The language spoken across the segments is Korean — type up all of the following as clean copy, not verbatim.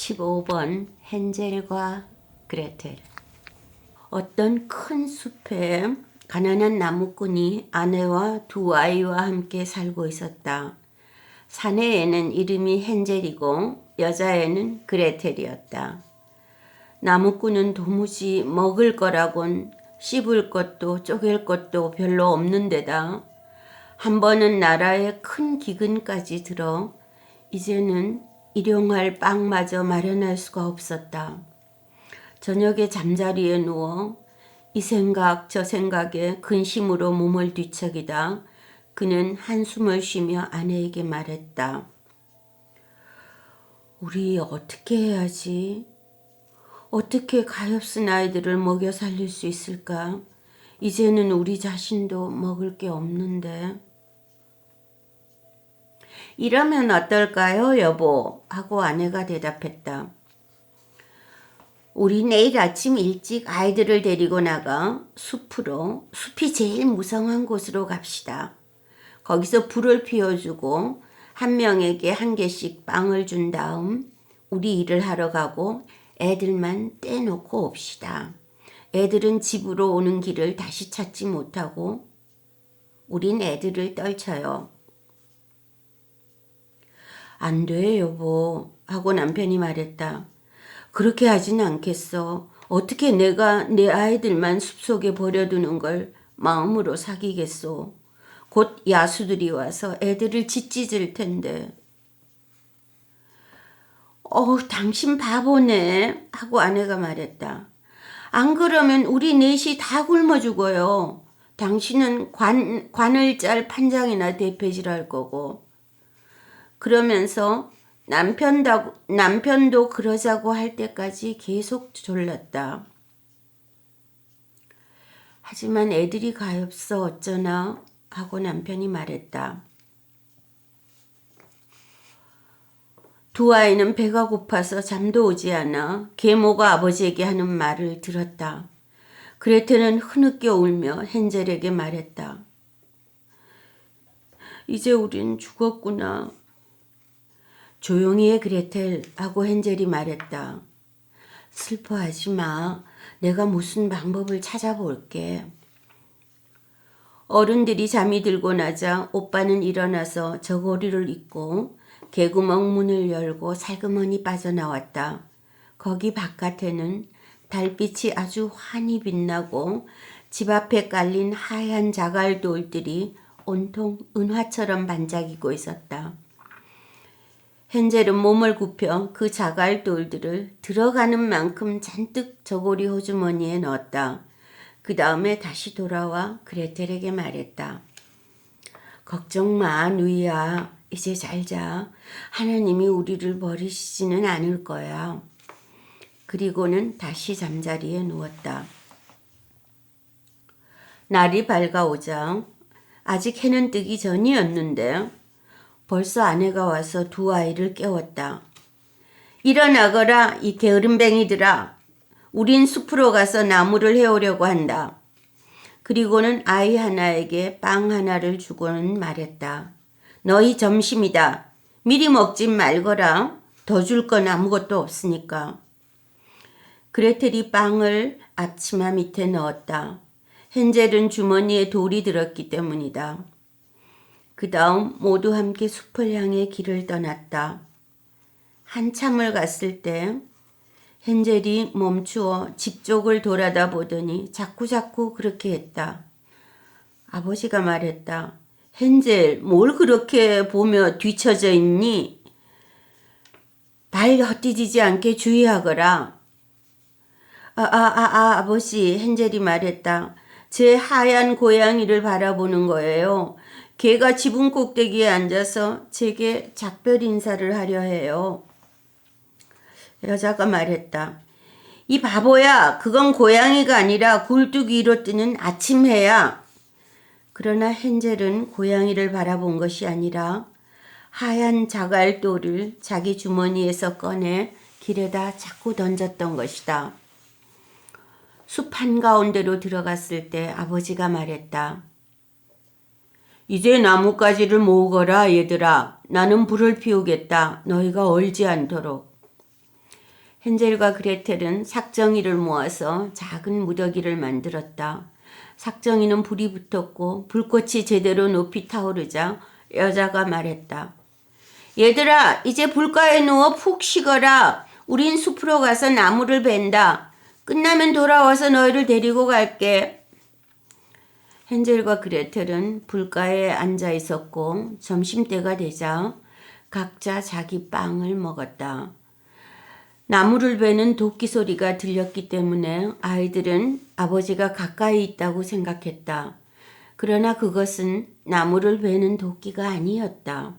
15번 헨젤과 그레텔. 어떤 큰 숲에 가난한 나무꾼이 아내와 두 아이와 함께 살고 있었다. 사내에는 이름이 헨젤이고 여자애는 그레텔이었다. 나무꾼은 도무지 먹을 거라곤 씹을 것도 쪼갤 것도 별로 없는 데다 한 번은 나라의 큰 기근까지 들어 이제는 일용할 빵마저 마련할 수가 없었다. 저녁에 잠자리에 누워 이 생각 저 생각에 근심으로 몸을 뒤척이다 그는 한숨을 쉬며 아내에게 말했다. 우리 어떻게 해야지? 어떻게 가엾은 아이들을 먹여 살릴 수 있을까? 이제는 우리 자신도 먹을 게 없는데. 이러면 어떨까요, 여보? 하고 아내가 대답했다. 우리 내일 아침 일찍 아이들을 데리고 나가 숲이 제일 무성한 곳으로 갑시다. 거기서 불을 피워주고 한 명에게 한 개씩 빵을 준 다음 우리 일을 하러 가고 애들만 떼놓고 옵시다. 애들은 집으로 오는 길을 다시 찾지 못하고 우린 애들을 떨쳐요. 안 돼, 여보. 하고 남편이 말했다. 그렇게 하진 않겠어. 어떻게 내가 내 아이들만 숲속에 버려두는 걸 마음으로 사귀겠소. 곧 야수들이 와서 애들을 짓짖을 텐데. 당신 바보네. 하고 아내가 말했다. 안 그러면 우리 넷이 다 굶어 죽어요. 당신은 관을 짤 판장이나 대패질할 거고. 그러면서 남편도 그러자고 할 때까지 계속 졸랐다. 하지만 애들이 가엾어 어쩌나 하고 남편이 말했다. 두 아이는 배가 고파서 잠도 오지 않아 계모가 아버지에게 하는 말을 들었다. 그레텔은 흐느껴 울며 헨젤에게 말했다. 이제 우린 죽었구나. 조용히 해 그레텔 하고 헨젤이 말했다. 슬퍼하지 마. 내가 무슨 방법을 찾아볼게. 어른들이 잠이 들고 나자 오빠는 일어나서 저고리를 입고 개구멍 문을 열고 살그머니 빠져나왔다. 거기 바깥에는 달빛이 아주 환히 빛나고 집 앞에 깔린 하얀 자갈돌들이 온통 은화처럼 반짝이고 있었다. 헨젤은 몸을 굽혀 그 자갈돌들을 들어가는 만큼 잔뜩 저고리 호주머니에 넣었다. 그 다음에 다시 돌아와 그레텔에게 말했다. 걱정 마, 누이야. 이제 잘 자. 하나님이 우리를 버리시지는 않을 거야. 그리고는 다시 잠자리에 누웠다. 날이 밝아오자 아직 해는 뜨기 전이었는데 벌써 아내가 와서 두 아이를 깨웠다. 일어나거라 이 게으름뱅이들아. 우린 숲으로 가서 나무를 해오려고 한다. 그리고는 아이 하나에게 빵 하나를 주고는 말했다. 너희 점심이다. 미리 먹지 말거라. 더 줄 건 아무것도 없으니까. 그레텔이 빵을 앞치마 밑에 넣었다. 헨젤은 주머니에 돌이 들었기 때문이다. 그 다음 모두 함께 숲을 향해 길을 떠났다. 한참을 갔을 때 헨젤이 멈추어 집 쪽을 돌아다 보더니 자꾸자꾸 그렇게 했다. 아버지가 말했다. 헨젤, 뭘 그렇게 보며 뒤처져 있니? 발 헛디디지 않게 주의하거라. 아버지, 헨젤이 말했다. 제 하얀 고양이를 바라보는 거예요. 걔가 지붕 꼭대기에 앉아서 제게 작별 인사를 하려 해요. 여자가 말했다. 이 바보야, 그건 고양이가 아니라 굴뚝 위로 뜨는 아침 해야. 그러나 헨젤은 고양이를 바라본 것이 아니라 하얀 자갈돌을 자기 주머니에서 꺼내 길에다 자꾸 던졌던 것이다. 숲 한가운데로 들어갔을 때 아버지가 말했다. 이제 나뭇가지를 모으거라 얘들아. 나는 불을 피우겠다. 너희가 얼지 않도록. 헨젤과 그레텔은 삭정이를 모아서 작은 무더기를 만들었다. 삭정이는 불이 붙었고 불꽃이 제대로 높이 타오르자 여자가 말했다. 얘들아, 이제 불가에 누워 푹 쉬거라. 우린 숲으로 가서 나무를 벤다. 끝나면 돌아와서 너희를 데리고 갈게. 헨젤과 그레텔은 불가에 앉아 있었고 점심때가 되자 각자 자기 빵을 먹었다. 나무를 베는 도끼 소리가 들렸기 때문에 아이들은 아버지가 가까이 있다고 생각했다. 그러나 그것은 나무를 베는 도끼가 아니었다.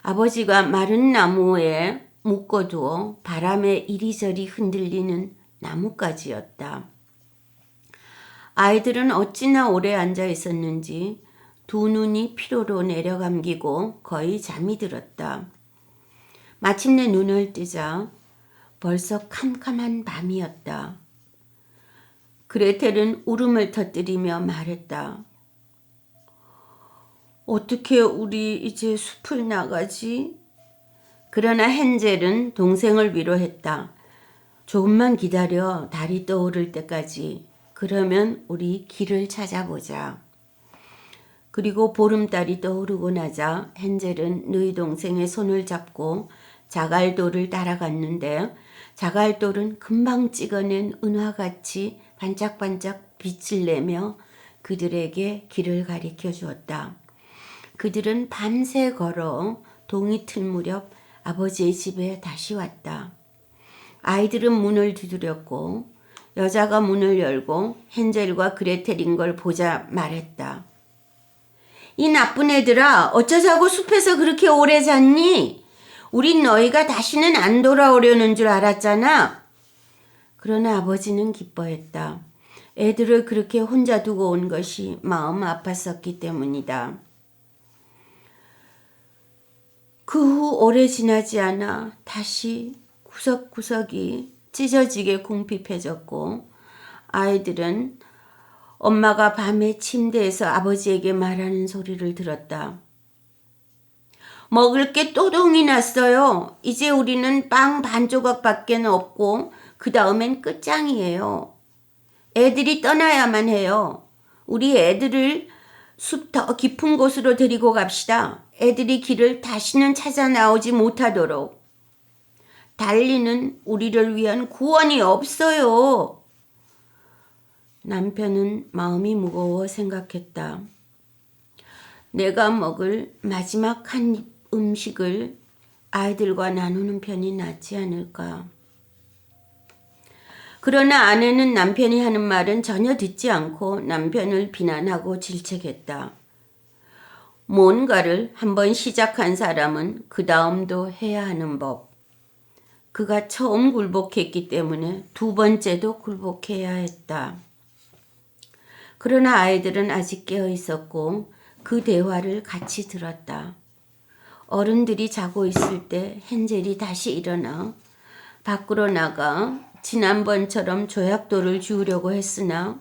아버지가 마른 나무에 묶어두어 바람에 이리저리 흔들리는 나뭇가지였다. 아이들은 어찌나 오래 앉아 있었는지 두 눈이 피로로 내려감기고 거의 잠이 들었다. 마침내 눈을 뜨자 벌써 캄캄한 밤이었다. 그레텔은 울음을 터뜨리며 말했다. 어떻게 우리 이제 숲을 나가지? 그러나 헨젤은 동생을 위로했다. 조금만 기다려 달이 떠오를 때까지. 그러면 우리 길을 찾아보자. 그리고 보름달이 떠오르고 나자 헨젤은 너희 동생의 손을 잡고 자갈돌을 따라갔는데 자갈돌은 금방 찍어낸 은화같이 반짝반짝 빛을 내며 그들에게 길을 가리켜 주었다. 그들은 밤새 걸어 동이 틀 무렵 아버지의 집에 다시 왔다. 아이들은 문을 두드렸고 여자가 문을 열고 헨젤과 그레텔인 걸 보자 말했다. 이 나쁜 애들아, 어쩌자고 숲에서 그렇게 오래 잤니? 우린 너희가 다시는 안 돌아오려는 줄 알았잖아. 그러나 아버지는 기뻐했다. 애들을 그렇게 혼자 두고 온 것이 마음 아팠었기 때문이다. 그 후 오래 지나지 않아 다시 구석구석이 찢어지게 궁핍해졌고 아이들은 엄마가 밤에 침대에서 아버지에게 말하는 소리를 들었다. 먹을 게 또동이 났어요. 이제 우리는 빵 반 조각밖에 없고 그 다음엔 끝장이에요. 애들이 떠나야만 해요. 우리 애들을 숲 더 깊은 곳으로 데리고 갑시다. 애들이 길을 다시는 찾아 나오지 못하도록. 달리는 우리를 위한 구원이 없어요. 남편은 마음이 무거워 생각했다. 내가 먹을 마지막 한 음식을 아이들과 나누는 편이 낫지 않을까. 그러나 아내는 남편이 하는 말은 전혀 듣지 않고 남편을 비난하고 질책했다. 뭔가를 한번 시작한 사람은 그 다음도 해야 하는 법. 그가 처음 굴복했기 때문에 두 번째도 굴복해야 했다. 그러나 아이들은 아직 깨어 있었고 그 대화를 같이 들었다. 어른들이 자고 있을 때 헨젤이 다시 일어나 밖으로 나가 지난번처럼 조약돌을 주우려고 했으나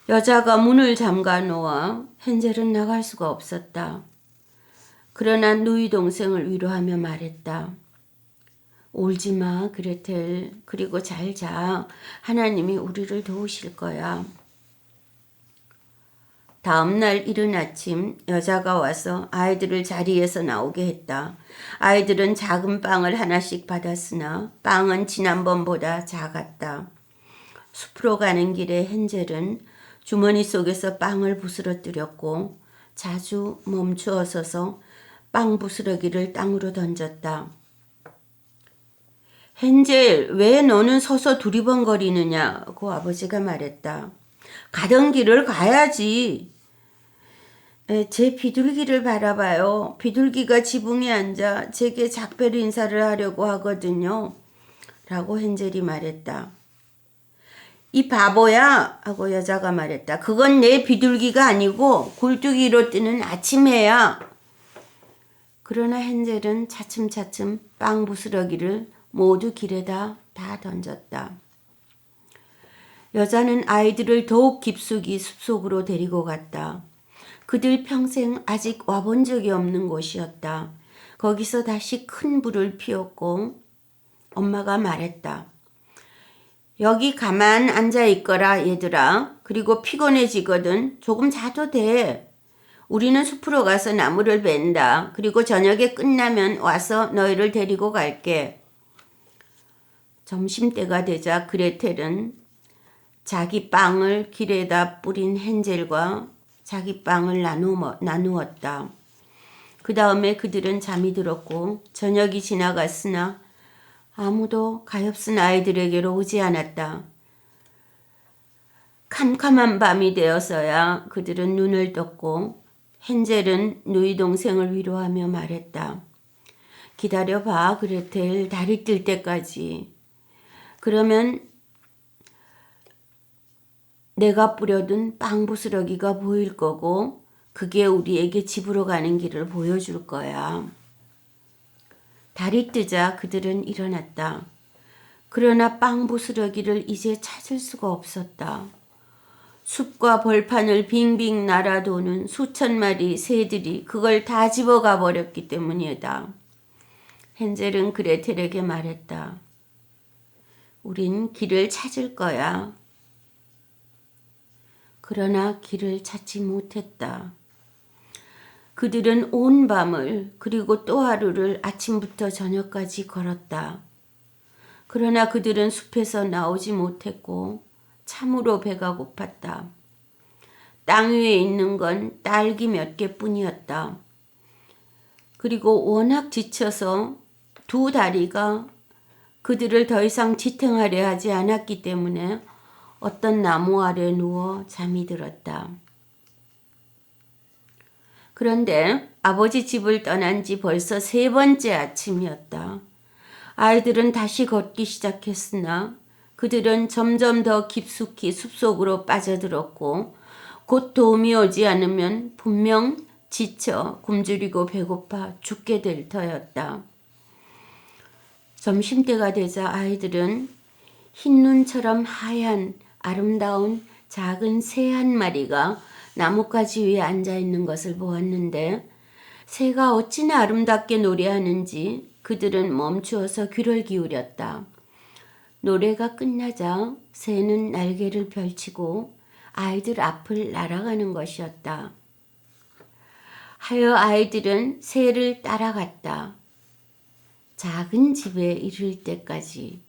여자가 문을 잠가 놓아 헨젤은 나갈 수가 없었다. 그러나 누이 동생을 위로하며 말했다. 울지 마, 그레텔. 그리고 잘 자. 하나님이 우리를 도우실 거야. 다음 날 이른 아침 여자가 와서 아이들을 자리에서 나오게 했다. 아이들은 작은 빵을 하나씩 받았으나 빵은 지난번보다 작았다. 숲으로 가는 길에 헨젤은 주머니 속에서 빵을 부스러뜨렸고 자주 멈추어 서서 빵 부스러기를 땅으로 던졌다. 헨젤, 왜 너는 서서 두리번거리느냐고 아버지가 말했다. 가던 길을 가야지. 제 비둘기를 바라봐요. 비둘기가 지붕에 앉아 제게 작별 인사를 하려고 하거든요. 라고 헨젤이 말했다. 이 바보야 하고 여자가 말했다. 그건 내 비둘기가 아니고 굴뚝이로 뜨는 아침해야. 그러나 헨젤은 차츰차츰 빵 부스러기를 모두 길에다 다 던졌다. 여자는 아이들을 더욱 깊숙이 숲속으로 데리고 갔다. 그들 평생 아직 와본 적이 없는 곳이었다. 거기서 다시 큰 불을 피웠고 엄마가 말했다. 여기 가만 앉아 있거라 얘들아. 그리고 피곤해지거든 조금 자도 돼. 우리는 숲으로 가서 나무를 벤다. 그리고 저녁에 끝나면 와서 너희를 데리고 갈게. 점심때가 되자 그레텔은 자기 빵을 길에다 뿌린 헨젤과 자기 빵을 나누었다. 그 다음에 그들은 잠이 들었고 저녁이 지나갔으나 아무도 가엾은 아이들에게로 오지 않았다. 캄캄한 밤이 되어서야 그들은 눈을 떴고 헨젤은 누이 동생을 위로하며 말했다. 기다려봐 그레텔, 달이 뜰 때까지. 그러면 내가 뿌려둔 빵 부스러기가 보일 거고 그게 우리에게 집으로 가는 길을 보여줄 거야. 달이 뜨자 그들은 일어났다. 그러나 빵 부스러기를 이제 찾을 수가 없었다. 숲과 벌판을 빙빙 날아도는 수천 마리 새들이 그걸 다 집어가 버렸기 때문이다. 헨젤은 그레텔에게 말했다. 우린 길을 찾을 거야. 그러나 길을 찾지 못했다. 그들은 온 밤을 그리고 또 하루를 아침부터 저녁까지 걸었다. 그러나 그들은 숲에서 나오지 못했고 참으로 배가 고팠다. 땅 위에 있는 건 딸기 몇 개뿐이었다. 그리고 워낙 지쳐서 두 다리가 그들을 더 이상 지탱하려 하지 않았기 때문에 어떤 나무 아래 누워 잠이 들었다. 그런데 아버지 집을 떠난 지 벌써 3번째 아침이었다. 아이들은 다시 걷기 시작했으나 그들은 점점 더 깊숙이 숲속으로 빠져들었고 곧 도움이 오지 않으면 분명 지쳐 굶주리고 배고파 죽게 될 터였다. 점심때가 되자 아이들은 흰 눈처럼 하얀 아름다운 작은 새 한 마리가 나뭇가지 위에 앉아있는 것을 보았는데 새가 어찌나 아름답게 노래하는지 그들은 멈추어서 귀를 기울였다. 노래가 끝나자 새는 날개를 펼치고 아이들 앞을 날아가는 것이었다. 하여 아이들은 새를 따라갔다. 작은 집에 이를 때까지.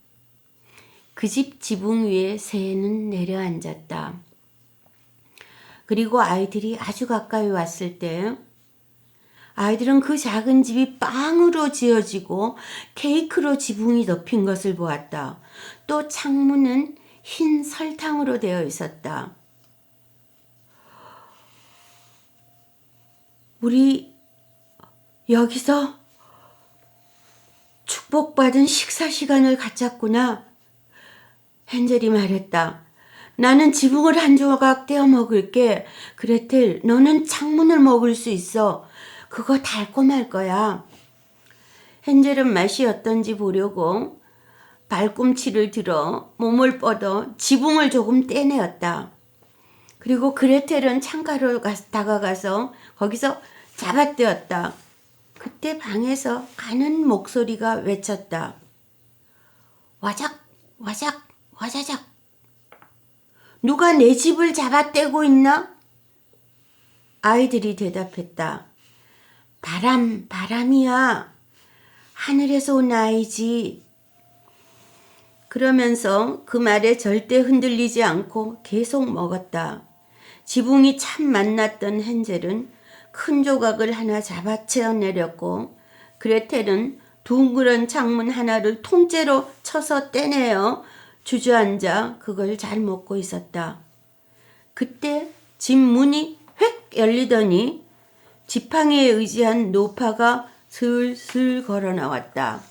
그 집 지붕 위에 새는 내려앉았다. 그리고 아이들이 아주 가까이 왔을 때 아이들은 그 작은 집이 빵으로 지어지고 케이크로 지붕이 덮인 것을 보았다. 또 창문은 흰 설탕으로 되어 있었다. 우리 여기서 축복받은 식사 시간을 갖췄구나. 헨젤이 말했다. 나는 지붕을 한 조각 떼어 먹을게. 그레텔, 너는 창문을 먹을 수 있어. 그거 달콤할 거야. 헨젤은 맛이 어떤지 보려고 발꿈치를 들어 몸을 뻗어 지붕을 조금 떼내었다. 그리고 그레텔은 창가로 다가가서 거기서 잡아떼었다. 그때 방에서 가는 목소리가 외쳤다. 와작, 와작, 와자작. 누가 내 집을 잡아떼고 있나? 아이들이 대답했다. 바람이야. 하늘에서 온 아이지. 그러면서 그 말에 절대 흔들리지 않고 계속 먹었다. 지붕이 참 만났던 헨젤은 큰 조각을 하나 잡아채어 내렸고 그레텔은 둥그런 창문 하나를 통째로 쳐서 떼내어 주저앉아 그걸 잘 먹고 있었다. 그때 집 문이 획 열리더니 지팡이에 의지한 노파가 슬슬 걸어 나왔다.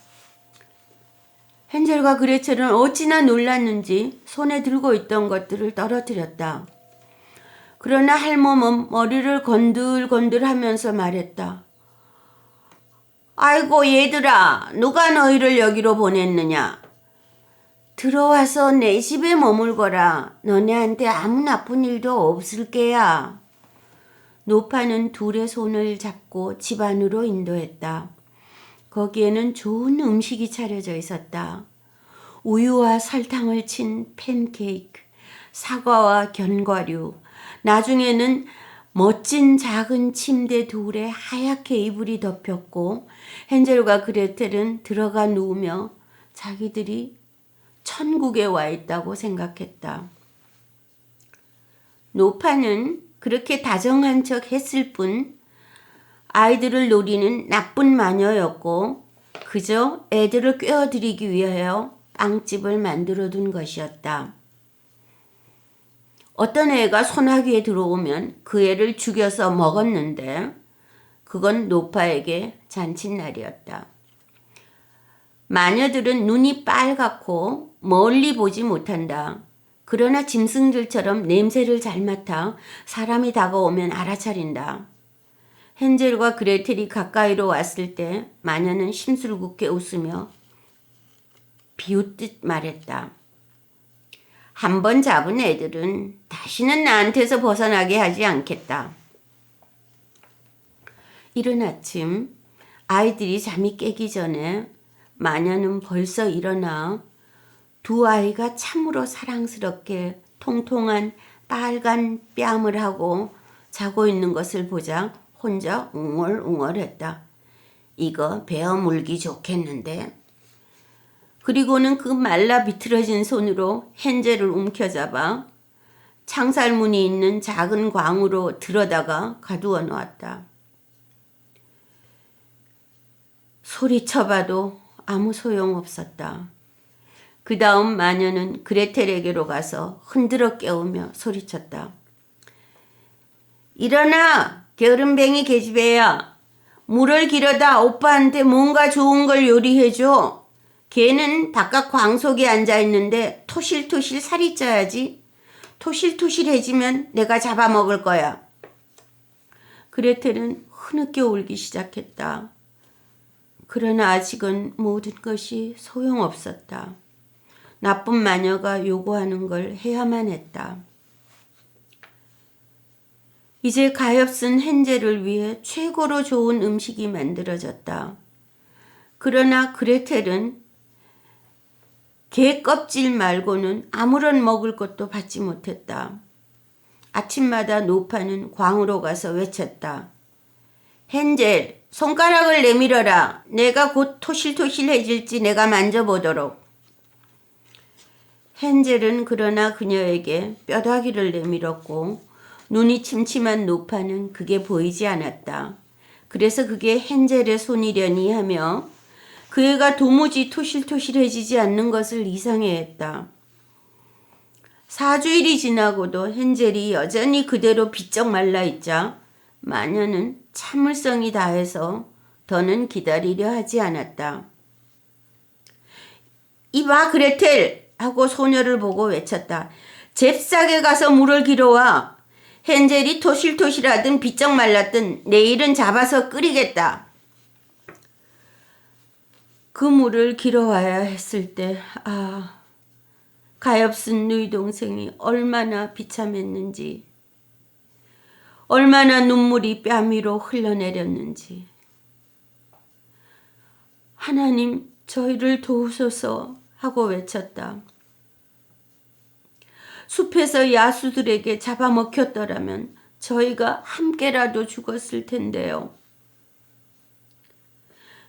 헨젤과 그레텔은 어찌나 놀랐는지 손에 들고 있던 것들을 떨어뜨렸다. 그러나 할멈은 머리를 건들건들 하면서 말했다. 아이고 얘들아, 누가 너희를 여기로 보냈느냐? 들어와서 내 집에 머물거라. 너네한테 아무 나쁜 일도 없을 게야. 노파는 둘의 손을 잡고 집 안으로 인도했다. 거기에는 좋은 음식이 차려져 있었다. 우유와 설탕을 친 팬케이크, 사과와 견과류, 나중에는 멋진 작은 침대 둘에 하얗게 이불이 덮였고 헨젤과 그레텔은 들어가 누우며 자기들이 천국에 와 있다고 생각했다. 노파는 그렇게 다정한 척 했을 뿐 아이들을 노리는 나쁜 마녀였고 그저 애들을 꿰어들이기 위하여 빵집을 만들어둔 것이었다. 어떤 애가 소나기에 들어오면 그 애를 죽여서 먹었는데 그건 노파에게 잔칫날이었다. 마녀들은 눈이 빨갛고 멀리 보지 못한다. 그러나 짐승들처럼 냄새를 잘 맡아 사람이 다가오면 알아차린다. 헨젤과 그레텔이 가까이로 왔을 때 마녀는 심술궂게 웃으며 비웃듯 말했다. 한 번 잡은 애들은 다시는 나한테서 벗어나게 하지 않겠다. 이른 아침 아이들이 잠이 깨기 전에 마녀는 벌써 일어나 두 아이가 참으로 사랑스럽게 통통한 빨간 뺨을 하고 자고 있는 것을 보자 혼자 웅얼웅얼했다. 이거 베어 물기 좋겠는데. 그리고는 그 말라 비틀어진 손으로 헨젤을 움켜잡아 창살문이 있는 작은 광으로 들어다가 가두어 놓았다. 소리쳐봐도 아무 소용없었다. 그 다음 마녀는 그레텔에게로 가서 흔들어 깨우며 소리쳤다. 일어나! 게으름뱅이 계집애야. 물을 길어다 오빠한테 뭔가 좋은 걸 요리해줘. 걔는 바깥 광속에 앉아있는데 토실토실 살이 쪄야지. 토실토실해지면 내가 잡아먹을 거야. 그레텔은 흐느껴 울기 시작했다. 그러나 아직은 모든 것이 소용없었다. 나쁜 마녀가 요구하는 걸 해야만 했다. 이제 가엾은 헨젤을 위해 최고로 좋은 음식이 만들어졌다. 그러나 그레텔은 개 껍질 말고는 아무런 먹을 것도 받지 못했다. 아침마다 노파는 광으로 가서 외쳤다. 헨젤, 손가락을 내밀어라. 내가 곧 토실토실해질지 내가 만져보도록. 헨젤은 그러나 그녀에게 뼈다귀를 내밀었고 눈이 침침한 노파는 그게 보이지 않았다. 그래서 그게 헨젤의 손이려니 하며 그 애가 도무지 토실토실해지지 않는 것을 이상해했다. 4주일이 지나고도 헨젤이 여전히 그대로 비쩍 말라있자 마녀는 참을성이 다해서 더는 기다리려 하지 않았다. 이봐 그레텔! 하고 소녀를 보고 외쳤다. 잽싸게 가서 물을 길어와. 헨젤이 토실토실하든 비쩍 말랐든 내일은 잡아서 끓이겠다. 그 물을 길어와야 했을 때 가엾은 누이 동생이 얼마나 비참했는지, 얼마나 눈물이 뺨 위로 흘러내렸는지. 하나님 저희를 도우소서 하고 외쳤다. 숲에서 야수들에게 잡아먹혔더라면 저희가 함께라도 죽었을 텐데요.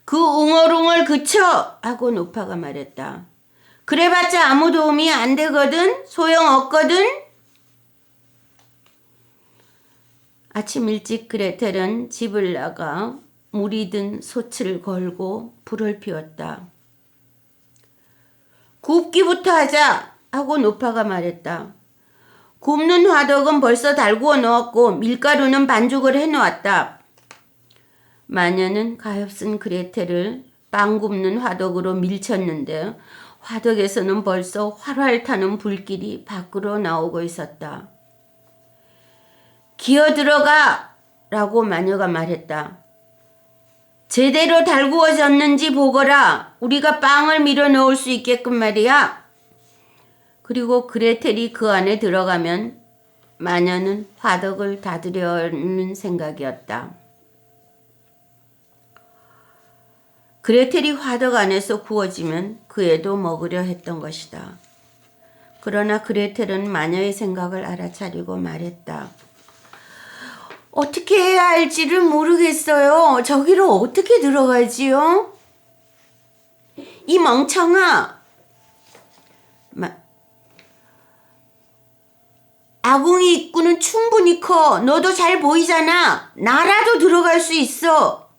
그 웅얼웅얼 그쳐! 하고 노파가 말했다. 그래봤자 아무 도움이 안 되거든? 소용없거든? 아침 일찍 그레텔은 집을 나가 물이 든 솥을 걸고 불을 피웠다. 굽기부터 하자! 하고 노파가 말했다. 굽는 화덕은 벌써 달구어 놓았고 밀가루는 반죽을 해놓았다. 마녀는 가엾은 그레텔을 빵 굽는 화덕으로 밀쳤는데 화덕에서는 벌써 활활 타는 불길이 밖으로 나오고 있었다. 기어 들어가! 라고 마녀가 말했다. 제대로 달구어졌는지 보거라. 우리가 빵을 밀어 넣을 수 있게끔 말이야. 그리고 그레텔이 그 안에 들어가면 마녀는 화덕을 닫으려는 생각이었다. 그레텔이 화덕 안에서 구워지면 그 애도 먹으려 했던 것이다. 그러나 그레텔은 마녀의 생각을 알아차리고 말했다. 어떻게 해야 할지를 모르겠어요. 저기로 어떻게 들어가지요? 이 멍청아! 아궁이 입구는 충분히 커. 너도 잘 보이잖아. 나라도 들어갈 수 있어.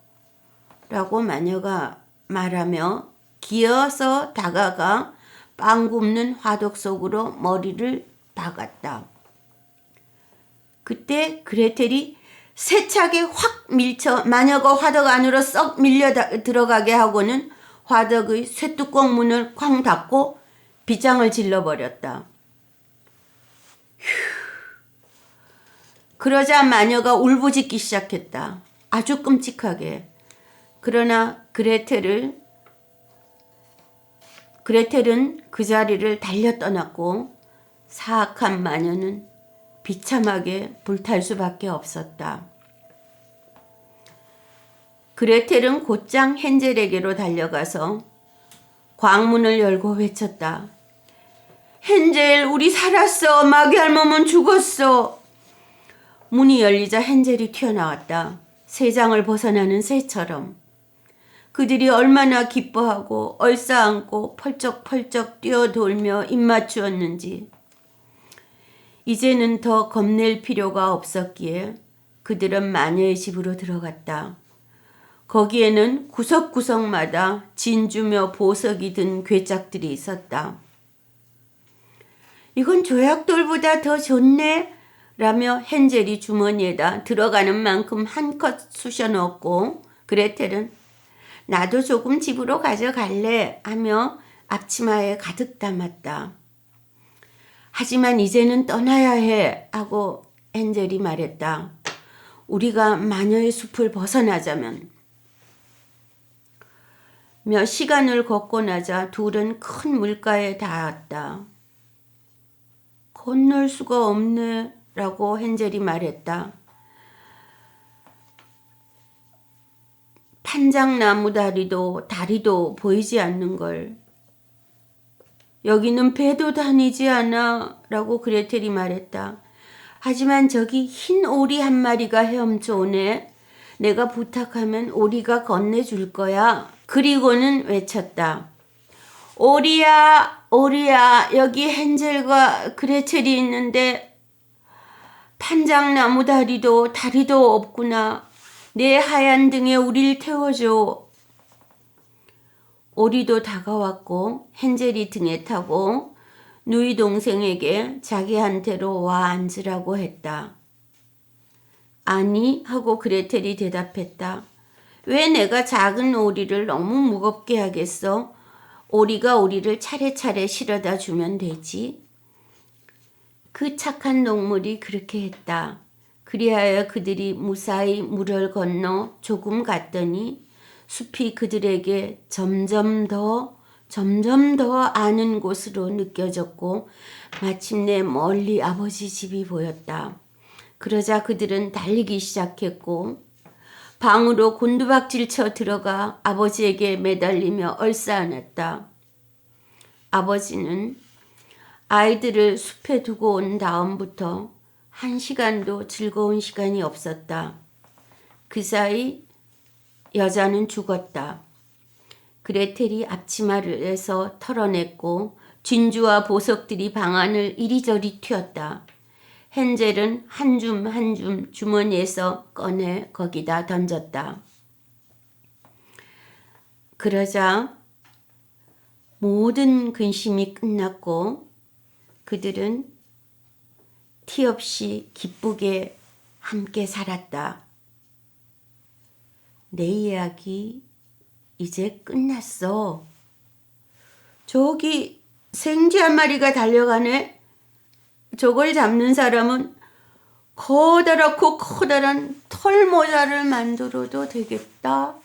라고 마녀가 말하며 기어서 다가가 빵 굽는 화덕 속으로 머리를 박았다. 그때 그레텔이 세차게 확 밀쳐 마녀가 화덕 안으로 썩 밀려 들어가게 하고는 화덕의 쇠뚜껑 문을 쾅 닫고 빗장을 질러버렸다. 그러자 마녀가 울부짖기 시작했다. 아주 끔찍하게. 그러나 그레텔은 그 자리를 달려 떠났고 사악한 마녀는 비참하게 불탈 수밖에 없었다. 그레텔은 곧장 헨젤에게로 달려가서 광문을 열고 외쳤다. 헨젤, 우리 살았어. 마귀 할멈은 죽었어. 문이 열리자 헨젤이 튀어나왔다. 새장을 벗어나는 새처럼. 그들이 얼마나 기뻐하고 얼싸안고 펄쩍펄쩍 뛰어돌며 입맞추었는지. 이제는 더 겁낼 필요가 없었기에 그들은 마녀의 집으로 들어갔다. 거기에는 구석구석마다 진주며 보석이 든 괴짝들이 있었다. 이건 조약돌보다 더 좋네? 라며 헨젤이 주머니에다 들어가는 만큼 한껏 쑤셔 넣었고 그레텔은 나도 조금 집으로 가져갈래 하며 앞치마에 가득 담았다. 하지만 이제는 떠나야 해 하고 헨젤이 말했다. 우리가 마녀의 숲을 벗어나자면. 몇 시간을 걷고 나자 둘은 큰 물가에 닿았다. 건널 수가 없네 라고 헨젤이 말했다. 판장나무 다리도 보이지 않는 걸. 여기는 배도 다니지 않아 라고 그레텔이 말했다. 하지만 저기 흰 오리 한 마리가 헤엄쳐 오네. 내가 부탁하면 오리가 건네줄 거야. 그리고는 외쳤다. 오리야, 오리야, 여기 헨젤과 그레텔이 있는데 판장나무 다리도 없구나. 내 하얀 등에 우릴 태워줘. 오리도 다가왔고 헨젤이 등에 타고 누이 동생에게 자기한테로 와 앉으라고 했다. 아니 하고 그레텔이 대답했다. 왜 내가 작은 오리를 너무 무겁게 하겠어? 오리가 우리를 차례차례 실어다 주면 되지. 그 착한 동물이 그렇게 했다. 그리하여 그들이 무사히 물을 건너 조금 갔더니 숲이 그들에게 점점 더 아는 곳으로 느껴졌고 마침내 멀리 아버지 집이 보였다. 그러자 그들은 달리기 시작했고 방으로 곤두박질 쳐 들어가 아버지에게 매달리며 얼싸안았다. 아버지는 아이들을 숲에 두고 온 다음부터 1시간도 즐거운 시간이 없었다. 그 사이 여자는 죽었다. 그레텔이 앞치마를 해서 털어냈고 진주와 보석들이 방 안을 이리저리 튀었다. 헨젤은 한 줌 한 줌 주머니에서 꺼내 거기다 던졌다. 그러자 모든 근심이 끝났고 그들은 티 없이 기쁘게 함께 살았다. 내 이야기 이제 끝났어. 저기 생쥐 한 마리가 달려가네. 저걸 잡는 사람은 커다랗고 커다란 털모자를 만들어도 되겠다.